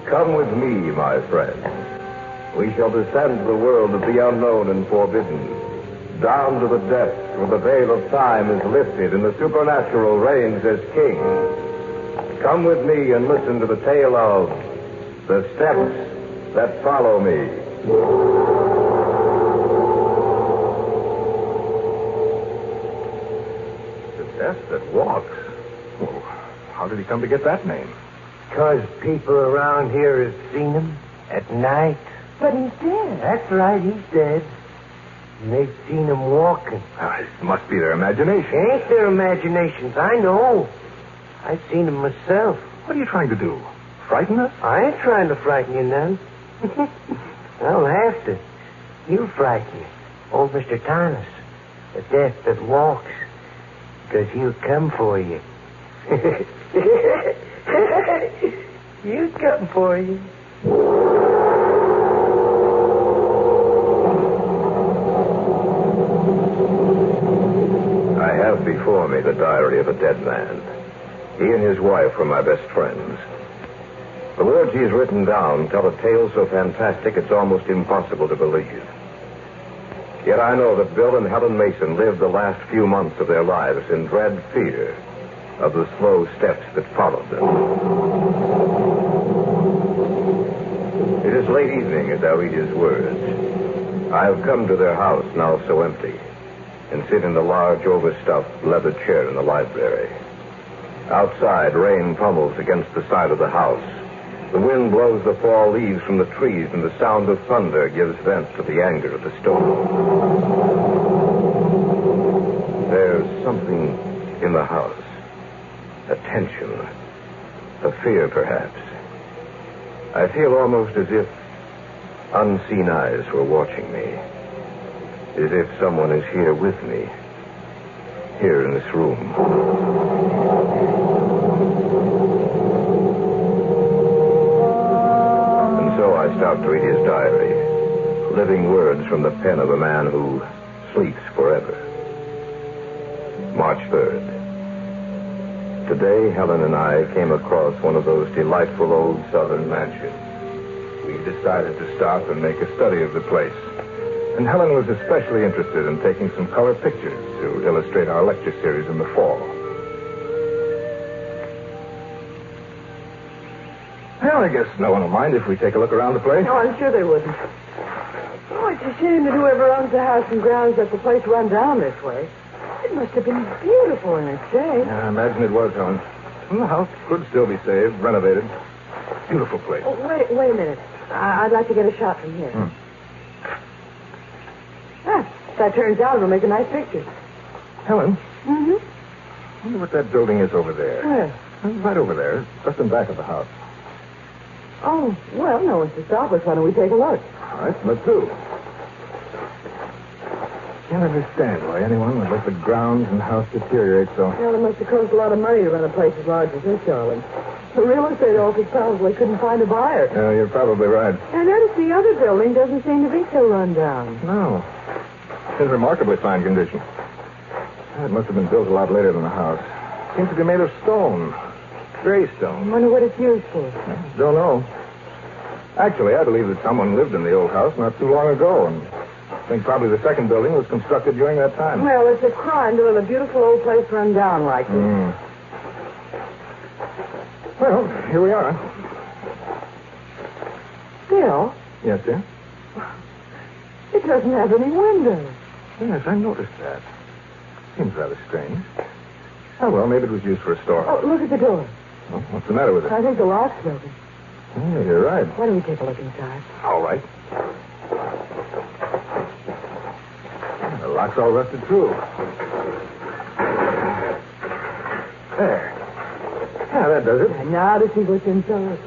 Come with me, my friend. We shall descend the world of the unknown and forbidden, down to the depths where the veil of time is lifted and the supernatural reigns as king. Come with me and listen to the tale of The Steps That Follow Me. The Steps That Walks? Well, how did he come to get that name? 'Cause people around here have seen him at night. But he's dead. That's right, he's dead. And they've seen him walking. It must be their imagination. Ain't their imaginations, I know. I've seen him myself. What are you trying to do? Frighten us? I ain't trying to frighten you none. I don't have to. You frighten me. Old Mr. Thomas, the death that walks. 'Cause he'll come for you. He'll come for you. I have before me the diary of a dead man. He and his wife were my best friends. The words he's written down tell a tale so fantastic it's almost impossible to believe. Yet I know that Bill and Helen Mason lived the last few months of their lives in dread fear of the slow steps that followed them. It is late evening as I read his words. I have come to their house, now so empty, and sit in the large, overstuffed leather chair in the library. Outside, rain pummels against the side of the house. The wind blows the fall leaves from the trees, and the sound of thunder gives vent to the anger of the storm. There's something in the house. A tension. A fear, perhaps. I feel almost as if unseen eyes were watching me. As if someone is here with me. Here in this room. And so I stopped to read his diary. Living words from the pen of a man who sleeps forever. March 3rd. Today, Helen and I came across one of those delightful old southern mansions. We decided to stop and make a study of the place. And Helen was especially interested in taking some color pictures to illustrate our lecture series in the fall. Well, I guess no one will mind if we take a look around the place. No, I'm sure they wouldn't. Oh, it's a shame that whoever owns the house and grounds let the place run down this way. It must have been beautiful in its day. Yeah, I imagine it was, Helen. And the house could still be saved, renovated. Beautiful place. Oh, wait a minute. I'd like to get a shot from here. If that turns out, it'll make a nice picture. Helen? Mm-hmm. I wonder what that building is over there. Where? Right over there, just in back of the house. Oh, well, no one's to stop us. Why don't we take a look? All right, let's do. Can't understand why anyone would let the grounds and house deteriorate so. Well, it must have cost a lot of money to run a place as large as this, darling. The real estate office probably couldn't find a buyer. Yeah, you're probably right. I noticed the other building doesn't seem to be so run down. No. It's in remarkably fine condition. It must have been built a lot later than the house. Seems to be made of stone. Greyson. I wonder what it's used for. Don't know. Actually, I believe that someone lived in the old house not too long ago, and I think probably the second building was constructed during that time. Well, it's a crime to let a beautiful old place run down like this. Well, here we are. Bill, Yes, dear? it doesn't have any windows. Yes, I noticed that. Seems rather strange. Oh, well, maybe it was used for a storehouse. Oh, look at the door. Well, what's the matter with it? I think the lock's broken. Yeah, you're right. Why don't we take a look inside? All right. The lock's all rusted through. There. Yeah, that does it. And now to see what's inside.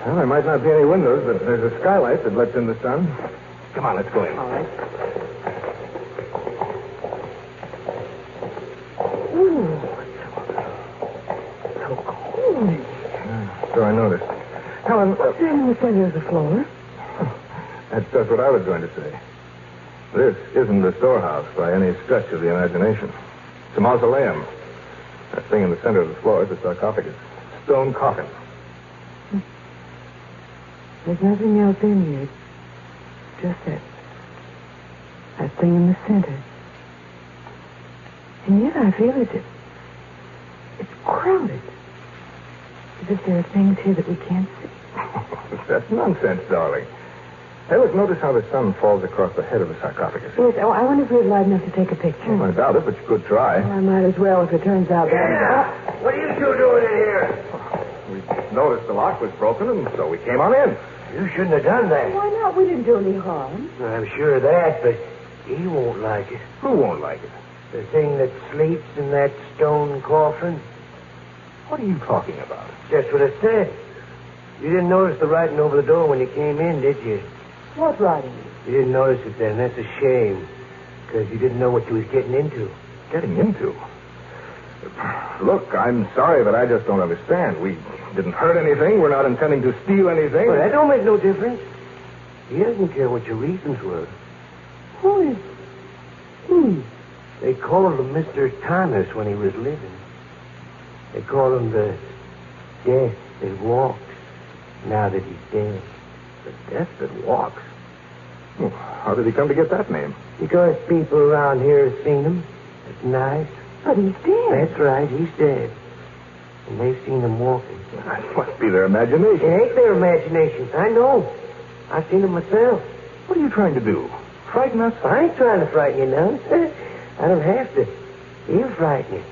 Well, there might not be any windows, but there's a skylight that lets in the sun. Come on, let's go in. All right. Ooh, so cool. Yeah, so I noticed. Helen, Stand in the center of the floor. that's just what I was going to say. This isn't a storehouse by any stretch of the imagination. It's a mausoleum. That thing in the center of the floor is a sarcophagus. stone coffin. There's nothing else in here. Just that thing in the center. And yet I feel it's crowded. As if there are things here that we can't see. That's nonsense, darling. Hey, look, notice how the sun falls across the head of the sarcophagus. Yes, I wonder if we're light enough to take a picture. I doubt it, but you could try. Well, I might as well if it turns out that... What are you two doing in here? We noticed the lock was broken, and so we came on in. You shouldn't have done that. Why not? We didn't do any harm. I'm sure of that, but he won't like it. Who won't like it? The thing that sleeps in that stone coffin. What are you talking about? Just what I said. You didn't notice the writing over the door when you came in, did you? What writing? You didn't notice it then. That's a shame. Because you didn't know what you was getting into. Getting into? Look, I'm sorry, but I just don't understand. We didn't hurt anything. We're not intending to steal anything. Well, that don't make no difference. He doesn't care what your reasons were. Who is... They called him Mr. Thomas when he was living. They call him the Death that Walks, now that he's dead. The Death that Walks? Well, how did he come to get that name? Because people around here have seen him at night. But he's dead. That's right, he's dead. And they've seen him walking. That must be their imagination. It ain't their imagination. I know. I've seen him myself. What are you trying to do? Frighten us? I ain't trying to frighten you now. I don't have to. He'll frighten you.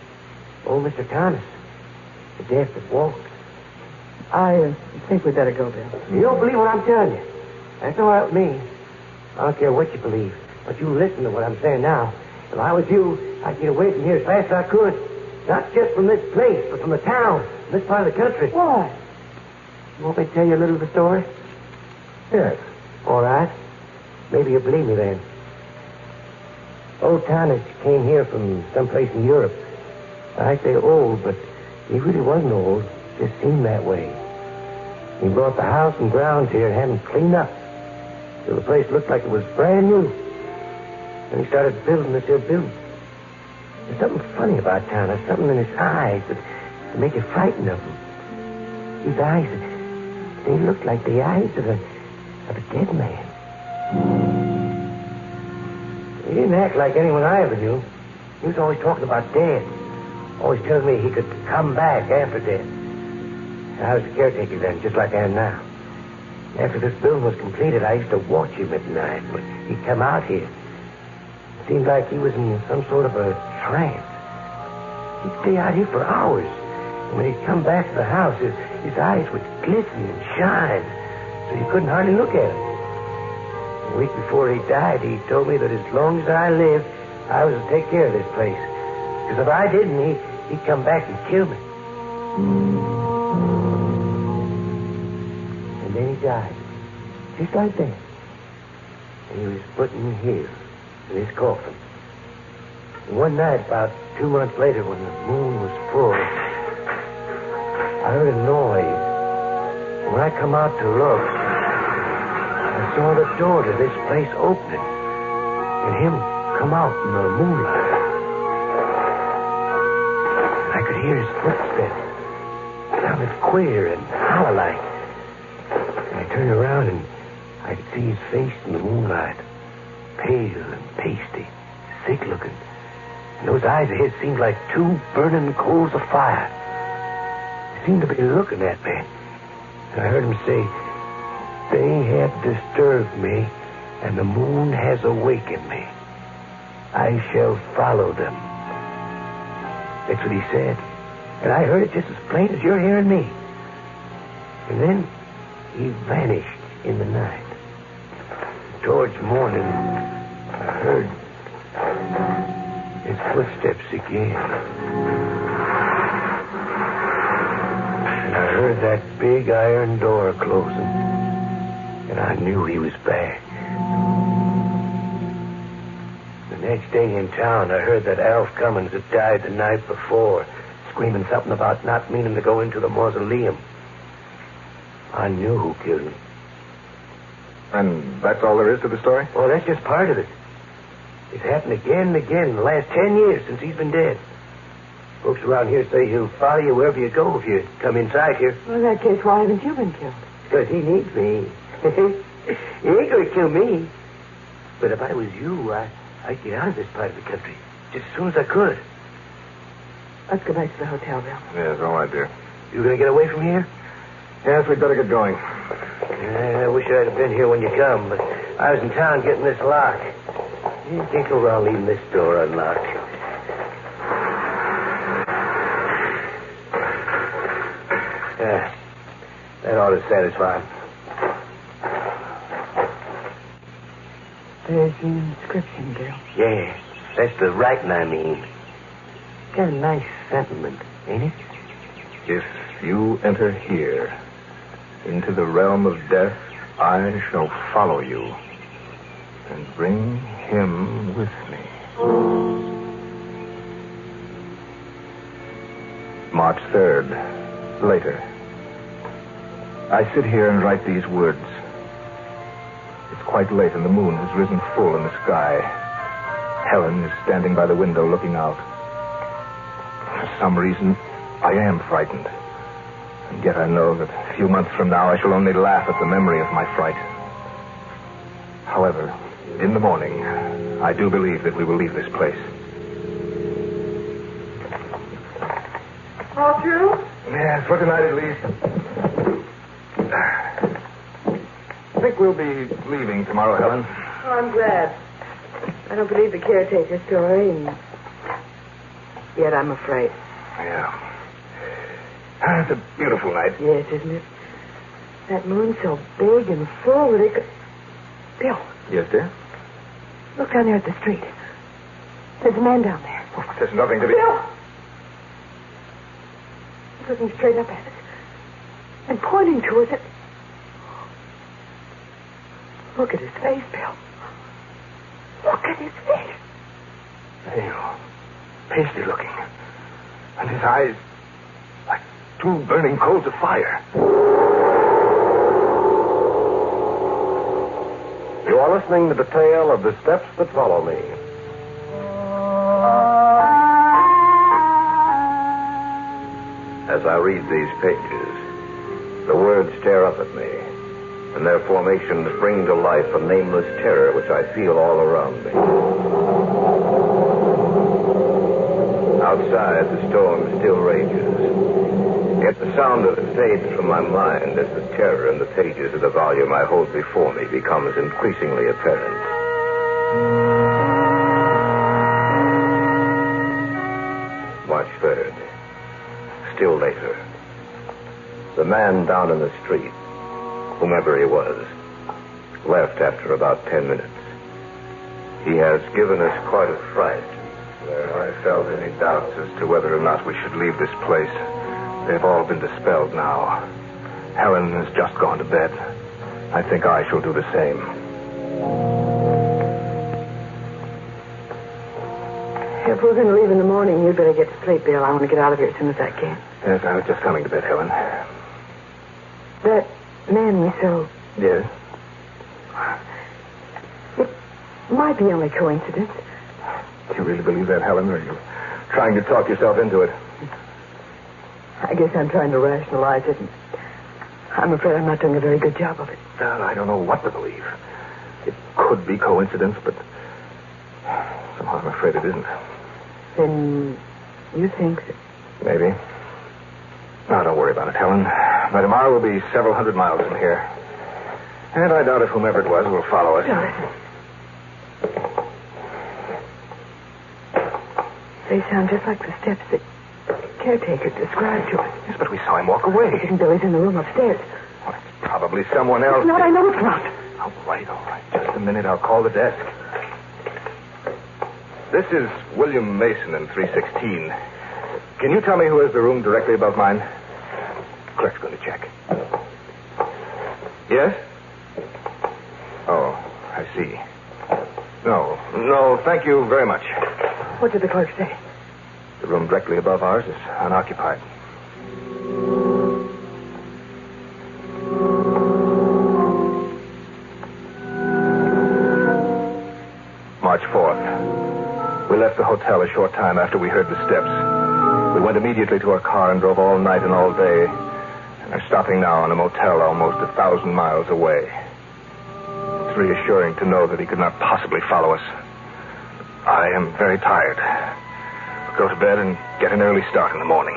Old Mr. Thomas. The Death that Walks. I think we'd better go, Bill. You don't believe what I'm telling you. That's all right with me. I don't care what you believe. But you listen to what I'm saying now. If I was you, I'd get away from here as fast as I could. Not just from this place, but from the town, from this part of the country. Why? You want me to tell you a little of the story? Yes. All right. Maybe you'll believe me then. Old Thomas came here from someplace in Europe. I say old, but he really wasn't old. Just seemed that way. He brought the house and grounds here and had them cleaned up till the place looked like it was brand new. And he started building this here building. There's something funny about Thomas, something in his eyes that make you frightened of him. His eyes, they looked like the eyes of a dead man. He didn't act like anyone I ever knew. He was always talking about dead. Always telling me he could come back after death. I was the caretaker then, just like I am now. After this building was completed, I used to watch him at night when he'd come out here. It seemed like he was in some sort of a trance. He'd stay out here for hours. And when he'd come back to the house, his eyes would glisten and shine, so you couldn't hardly look at him. A week before he died, he told me that as long as I lived, I was to take care of this place. Because if I didn't, he'd come back and kill me. And then he died. Just like that. And he was put in here, in his coffin. And one night, about 2 months later, when the moon was full, I heard a noise. And when I come out to look, I saw the door to this place opening. And him come out in the moonlight. I could hear his footsteps. It sounded queer and hollow-like. And I turned around and I could see his face in the moonlight. Pale and pasty, sick-looking. And those eyes of his seemed like two burning coals of fire. He seemed to be looking at me. And I heard him say, "They have disturbed me, and the moon has awakened me. I shall follow them." That's what he said. And I heard it just as plain as you're hearing me. And then he vanished in the night. Towards morning, I heard his footsteps again. And I heard that big iron door closing. And I knew he was back. The next day in town, I heard that Alf Cummins had died the night before, screaming something about not meaning to go into the mausoleum. I knew who killed him. And that's all there is to the story? Oh, that's just part of it. It's happened again and again in the last 10 years since he's been dead. Folks around here say he'll follow you wherever you go if you come inside here. Well, in that case, why haven't you been killed? Because he needs me. He ain't going to kill me. But if I was you, I'd get out of this part of the country just as soon as I could. Let's go back to the hotel, Bill. Yes, all right, dear. You going to get away from here? Yes, we'd better get going. I wish I'd have been here when you come, but I was in town getting this lock. You can't go around leaving this door unlocked. Yeah, that ought to satisfy him. There's an inscription, Bill. Yeah, that's the writing, I mean. Got a nice sentiment, ain't it? If you enter here, into the realm of death, I shall follow you and bring him with me. March 3rd, later. I sit here and write these words. It's quite late and the moon has risen full in the sky. Helen is standing by the window looking out. For some reason, I am frightened. And yet I know that a few months from now I shall only laugh at the memory of my fright. However, in the morning, I do believe that we will leave this place. All through? Yes, for tonight at least. I think we'll be leaving tomorrow, Helen. Oh, I'm glad. I don't believe the caretaker story, and yet I'm afraid. Yeah. It's a beautiful night. Yes, isn't it? That moon so big and full that it could... Bill, Yes, dear? look down there at the street. There's a man down there. Oh, there's nothing to be... Bill! He's looking straight up at us and pointing to us. Look at his face, Bill. Look at his face. Pale, pasty looking. And his eyes like two burning coals of fire. You are listening to the tale of The Steps That Follow Me. As I read these pages, the words stare up at me, and their formations bring to life a nameless terror which I feel all around me. Outside, the storm still rages. Yet the sound of it fades from my mind as the terror in the pages of the volume I hold before me becomes increasingly apparent. March 3rd. Still later. The man down in the street, whomever he was, left after about 10 minutes. He has given us quite a fright. Where I felt any doubts as to whether or not we should leave this place, they've all been dispelled now. Helen has just gone to bed. I think I shall do the same. If we're going to leave in the morning, you'd better get to sleep, Bill. I want to get out of here as soon as I can. Yes, I was just coming to bed, Helen. That man we saw, Yes? it might be only coincidence. Do you really believe that, Helen, or are you trying to talk yourself into it? I guess I'm trying to rationalize it. And I'm afraid I'm not doing a very good job of it. Well, I don't know what to believe. It could be coincidence, but somehow I'm afraid it isn't. Then you think that... Maybe. Now, don't worry about it, Helen. By tomorrow, we'll be several hundred miles from here. And I doubt if whomever it was will follow us. No, they sound just like the steps that the caretaker described to us. Yes, but we saw him walk away. Isn't Billy's in the room upstairs? Well, it's probably someone else. It's not, I know it's not. All right. Just a minute. I'll call the desk. This is William Mason in 316. Can you tell me who has the room directly above mine? Clerk's going to check. Yes? Oh, I see. No, thank you very much. What did the clerk say? The room directly above ours is unoccupied. March 4th. We left the hotel a short time after we heard the steps. We went immediately to our car and drove all night and all day. And are stopping now in a motel almost 1,000 miles away. It's reassuring to know that he could not possibly follow us. I am very tired. I'll go to bed and get an early start in the morning.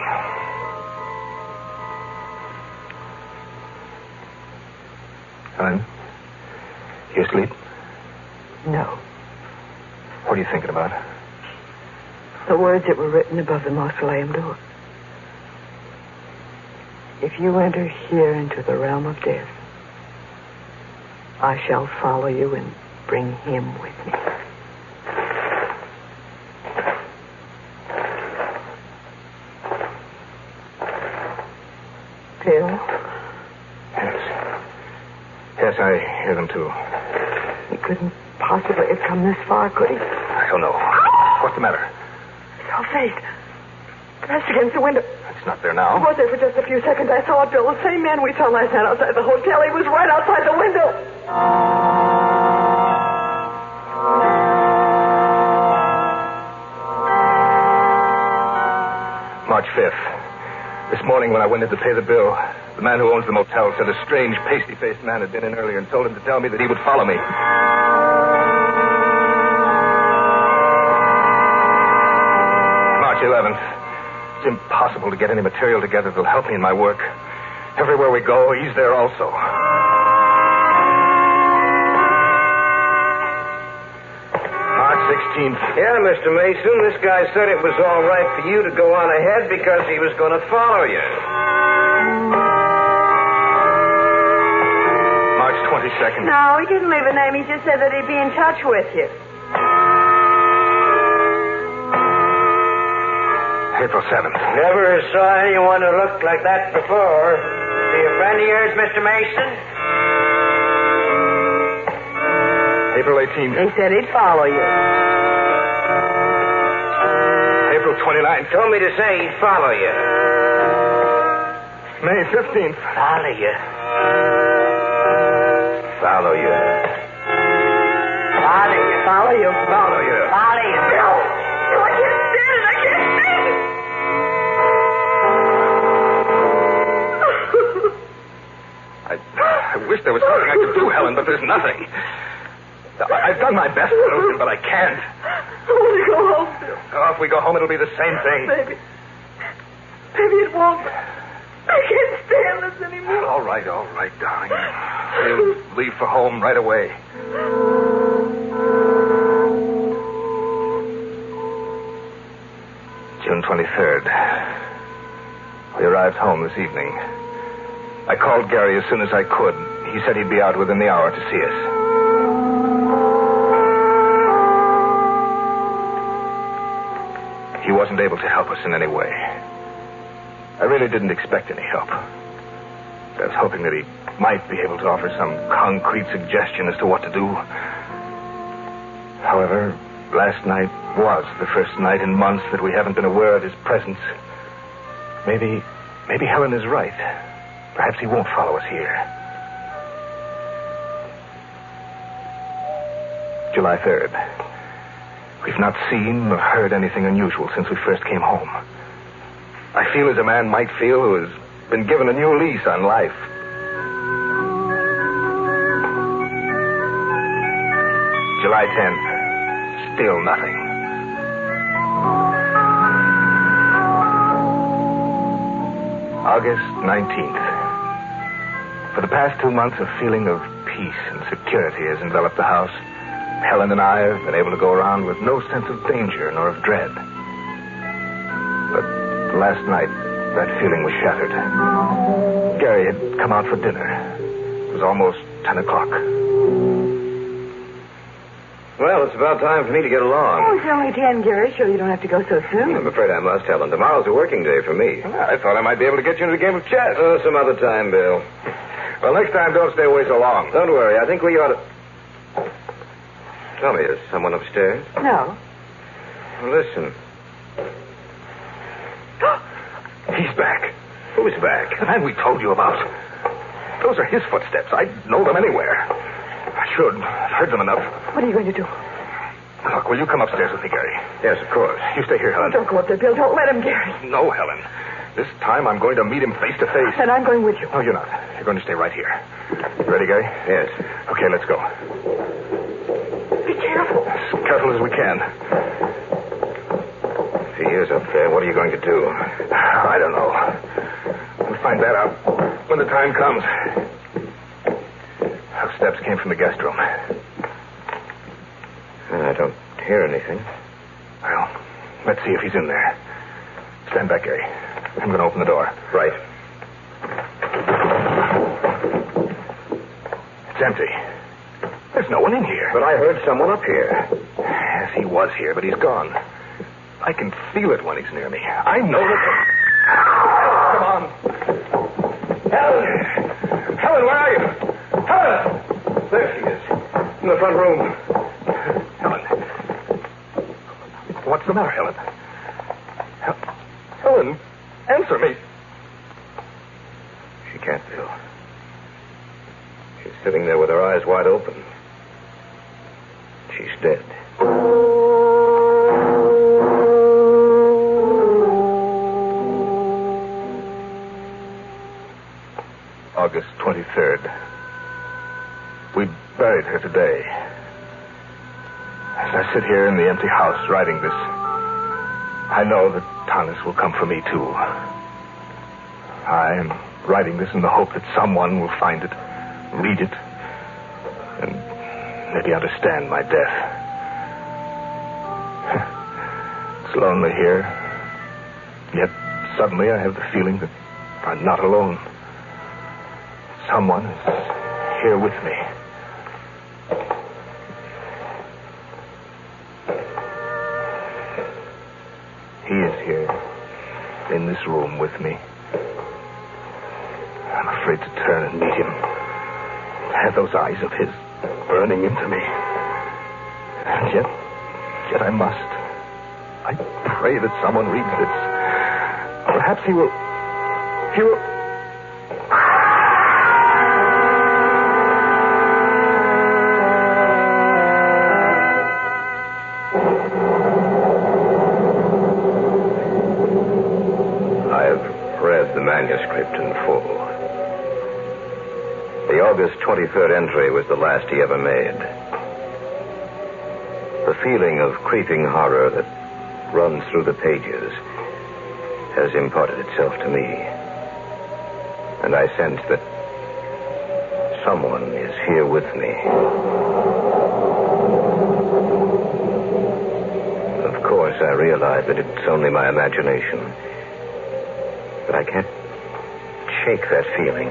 Helen, you asleep? No. What are you thinking about? The words that were written above the mausoleum door. If you enter here into the realm of death, I shall follow you and bring him with me. Bill? Yes, I hear them too. He couldn't possibly have come this far, could he? I don't know. What's the matter? Your face. Pressed against the window. It's not there now. It was there for just a few seconds. I saw it, Bill. The same man we saw last night outside the hotel. He was right outside the window. March 5th. This morning when I went in to pay the bill, the man who owns the motel said a strange, pasty-faced man had been in earlier and told him to tell me that he would follow me. March 11th. It's impossible to get any material together that'll help me in my work. Everywhere we go, he's there also. March 16th. Yeah, Mr. Mason, this guy said it was all right for you to go on ahead because he was going to follow you. March 22nd. No, he didn't leave a name. He just said that he'd be in touch with you. April 7th. Never saw anyone who looked like that before. Is he a friend of yours, Mr. Mason? April 18th. He said he'd follow you. April 29th. Told me to say he'd follow you. May 15th. Follow you? Follow you. Follow you. Follow you. Follow you. Follow you. No, I can't stand it. I can't stand it. I wish there was something I could do, Helen, but there's nothing. I've done my best to lose him, but I can't. I want to go home, Bill. Oh, if we go home, it'll be the same thing. Maybe it won't. I can't stand this anymore. All right, darling. We'll leave for home right away. June 23rd. We arrived home this evening. I called Gary as soon as I could. He said he'd be out within the hour to see us. He wasn't able to help us in any way. I really didn't expect any help. I was hoping that he might be able to offer some concrete suggestion as to what to do. However, last night was the first night in months that we haven't been aware of his presence. Maybe Helen is right. Perhaps he won't follow us here. July 3rd. We've not seen or heard anything unusual since we first came home. I feel as a man might feel who has been given a new lease on life. July 10th. Still nothing. August 19th. For the past 2 months, a feeling of peace and security has enveloped the house. Helen and I have been able to go around with no sense of danger nor of dread. But last night, that feeling was shattered. Gary had come out for dinner. It was almost 10 o'clock. Well, it's about time for me to get along. Oh, it's only 10, Gary. Sure you don't have to go so soon. I'm afraid I must, Helen. Tomorrow's a working day for me. I thought I might be able to get you into the game of chess. Oh, some other time, Bill. Well, next time, don't stay away so long. Don't worry. I think we ought to... Tell me, is someone upstairs? No. Well, listen. He's back. Who's back? The man we told you about. Those are his footsteps. I'd know them anywhere. I should. I've heard them enough. What are you going to do? Look, will you come upstairs with me, Gary? Yes, of course. You stay here, Helen. Don't go up there, Bill. Don't let him, Gary. No, Helen. This time I'm going to meet him face to face. And I'm going with you. No, you're not. You're going to stay right here. You ready, Gary? Yes. Okay, let's go. Be careful. As careful as we can. If he is up there, what are you going to do? I don't know. We'll find that out when the time comes. Those steps came from the guest room. I don't hear anything. Well, let's see if he's in there. Stand back, Gary. I'm going to open the door. Right. It's empty. There's no one in here. But I heard someone up here. Yes, he was here, but he's gone. I can feel it when he's near me. I know that... Come on. Helen! Helen, where are you? Helen! There she is. In the front room. Helen. What's the matter, Helen? Helen, answer me. She can't, Bill. She's sitting there with her eyes wide open. She's dead. August 23rd. We buried her today. As I sit here in the empty house writing this, I know that Thomas will come for me, too. I am writing this in the hope that someone will find it, read it, and maybe understand my death. It's lonely here, yet suddenly I have the feeling that I'm not alone. Someone is here with me. He is here, in this room with me. I'm afraid to turn and meet him. Have those eyes of his burning into me. And yet I must. I pray that someone reads this. Perhaps he will... Manuscript in full. The August 23rd entry was the last he ever made. The feeling of creeping horror that runs through the pages has imparted itself to me. And I sense that someone is here with me. Of course, I realize that it's only my imagination. But I can't shake that feeling.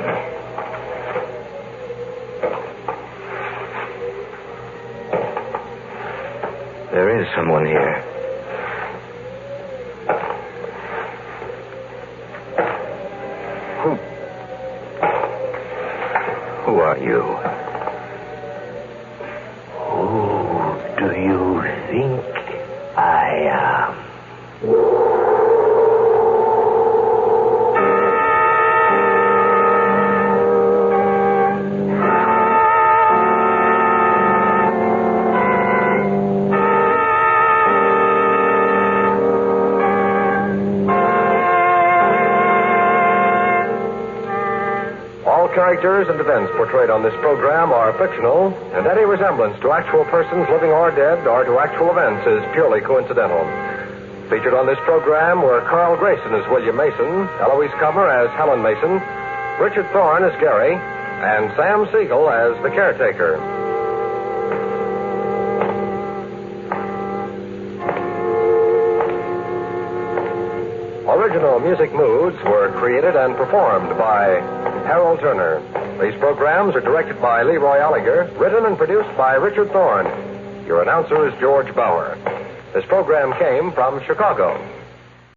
There is someone here. Who are you? Who do you think I am? Characters and events portrayed on this program are fictional, and any resemblance to actual persons living or dead or to actual events is purely coincidental. Featured on this program were Carl Greyson as William Mason, Eloise Comer as Helen Mason, Richard Thorne as Gary, and Sam Siegel as the caretaker. Original music moods were created and performed by Harold Turner. These programs are directed by Leroy Ollinger, written and produced by Richard Thorne. Your announcer is George Bauer. This program came from Chicago.